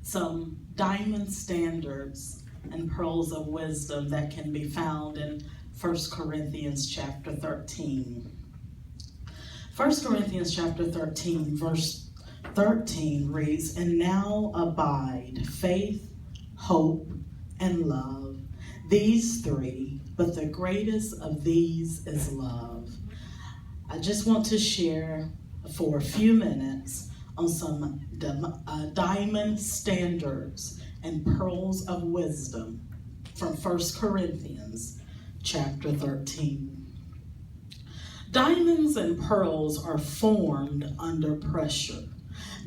some diamond standards and pearls of wisdom that can be found in 1 Corinthians chapter 13. 1 Corinthians chapter 13, verse 13 reads, "And now abide faith, hope, and love, these three, but the greatest of these is love." I just want to share for a few minutes on some diamond standards and pearls of wisdom from 1 Corinthians chapter 13. Diamonds and pearls are formed under pressure.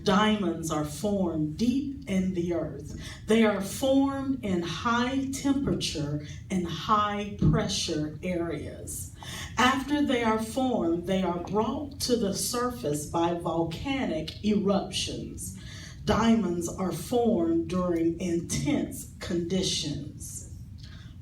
Diamonds are formed deep in the earth. They are formed in high temperature and high pressure areas. After they are formed, they are brought to the surface by volcanic eruptions. Diamonds are formed during intense conditions.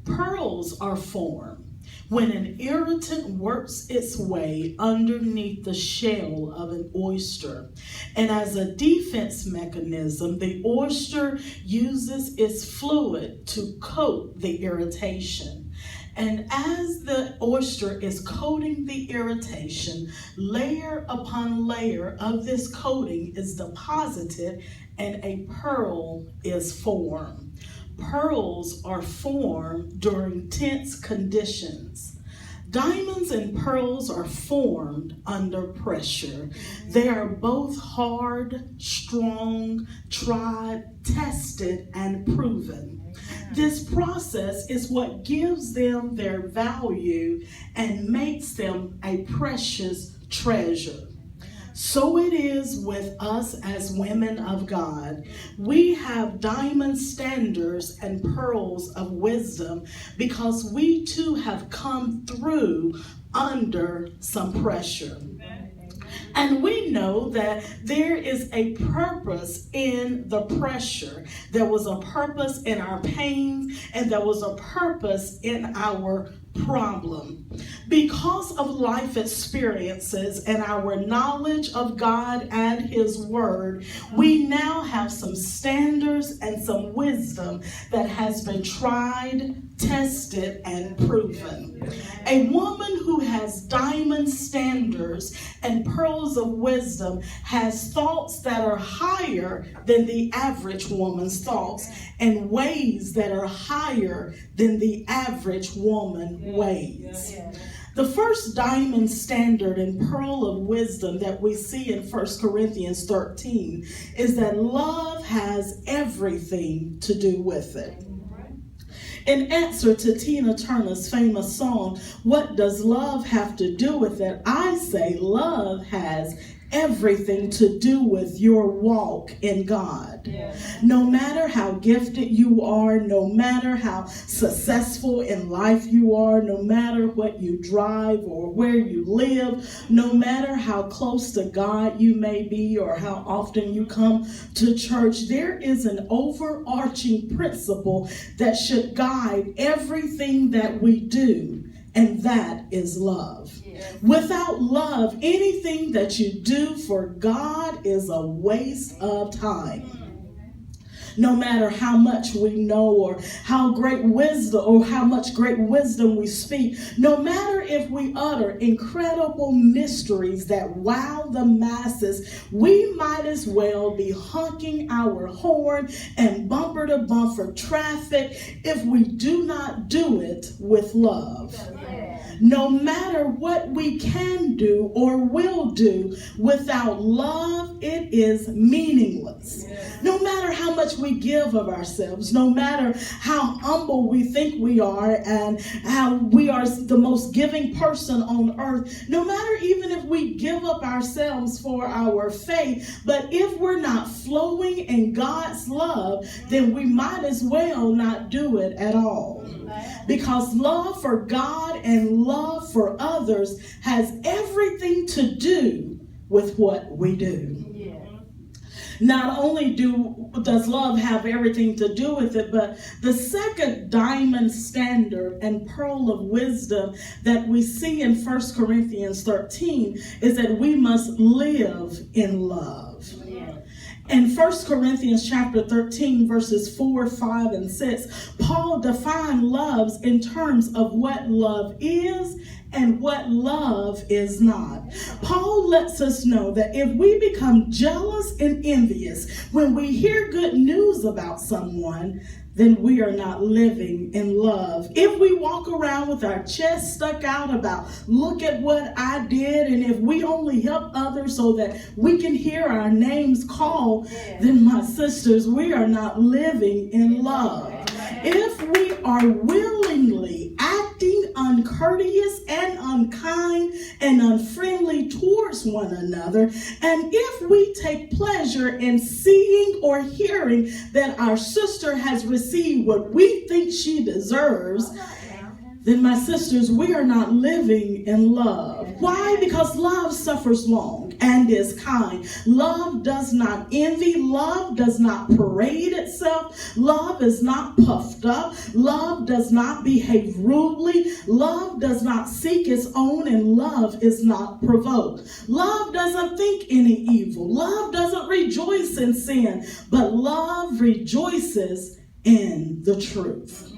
Pearls are formed when an irritant works its way underneath the shell of an oyster. And as a defense mechanism, the oyster uses its fluid to coat the irritation. And as the oyster is coating the irritation, layer upon layer of this coating is deposited and a pearl is formed. Pearls are formed during tense conditions. Diamonds and pearls are formed under pressure. They are both hard, strong, tried, tested, and proven. This process is what gives them their value and makes them a precious treasure. So it is with us as women of God. We have diamond standards and pearls of wisdom because we too have come through under some pressure. And we know that there is a purpose in the pressure. There was a purpose in our pains, and there was a purpose in our problem. Because of life experiences and our knowledge of God and His Word, we now have some standards and some wisdom that has been tried, tested, and proven. A woman who has diamond standards and pearls of wisdom has thoughts that are higher than the average woman's thoughts and ways that are higher than the average woman ways. The first diamond standard and pearl of wisdom that we see in 1 Corinthians 13 is that love has everything to do with it. In answer to Tina Turner's famous song, "What Does Love Have to Do with It?" I say love has everything to do with your walk in God. No matter how gifted you are, no matter how successful in life you are, no matter what you drive or where you live, no matter how close to God you may be or how often you come to church, there is an overarching principle that should guide everything that we do, and that is love. Without love, anything that you do for God is a waste of time. No matter how much we know or how great wisdom or how much great wisdom we speak, no matter if we utter incredible mysteries that wow the masses, we might as well be honking our horn and bumper to bumper traffic if we do not do it with love. No matter what we can do or will do, without love, it is meaningless. No matter how much we give of ourselves, no matter how humble we think we are and how we are the most giving person on earth, no matter even if we give up ourselves for our faith, but if we're not flowing in God's love, then we might as well not do it at all. Because love for God and love for others has everything to do with what we do. Not only does love have everything to do with it, but the second diamond standard and pearl of wisdom that we see in 1 Corinthians 13 is that we must live in love. In 1 Corinthians chapter 13, verses 4, 5, and 6, Paul defined love in terms of what love is and what love is not. Paul lets us know that if we become jealous and envious when we hear good news about someone, then we are not living in love. If we walk around with our chest stuck out about, look at what I did, and if we only help others so that we can hear our names called, then my sisters, we are not living in love. If we are willingly acting uncourteous and unkind and unfriendly towards one another, and if we take pleasure in seeing or hearing that our sister has received what we think she deserves, then my sisters, we are not living in love. Why? Because love suffers long and is kind. Love does not envy. Love does not parade itself. Love is not puffed up. Love does not behave rudely. Love does not seek its own, and love is not provoked. Love doesn't think any evil. Love doesn't rejoice in sin, but love rejoices in the truth.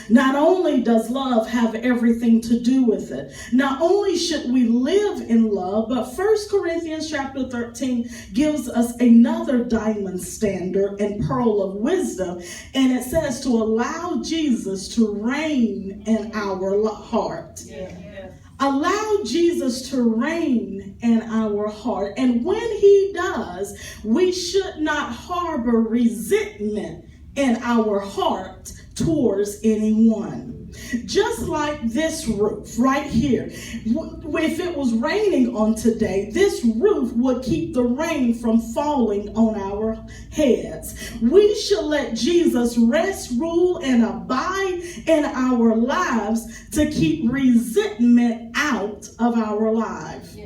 Not only does love have everything to do with it, not only should we live in love, but 1 Corinthians chapter 13 gives us another diamond standard and pearl of wisdom, and it says to allow Jesus to reign in our heart. Allow Jesus to reign in our heart. And when he does, we should not harbor resentment in our heart towards anyone. Just like this roof right here, if it was raining on today, this roof would keep the rain from falling on our heads. We should let Jesus rest, rule, and abide in our lives to keep resentment out of our lives.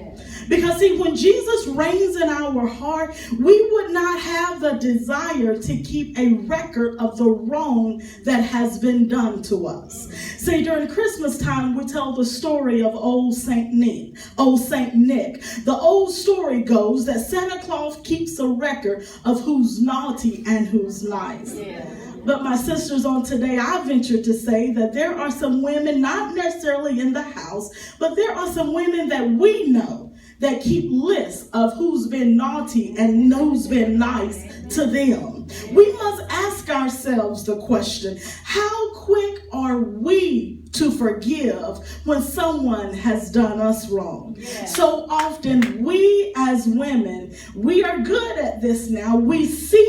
Because see, when Jesus reigns in our heart, we would not have the desire to keep a record of the wrong that has been done to us. See, during Christmas time, we tell the story of old Saint Nick. The old story goes that Santa Claus keeps a record of who's naughty and who's nice. But my sisters, on today, I venture to say that there are some women, not necessarily in the house, but there are some women that we know that keep lists of who's been naughty and who's been nice to them. We must ask ourselves the question, how quick are we to forgive when someone has done us wrong? So often we as women, we are good at this now. We see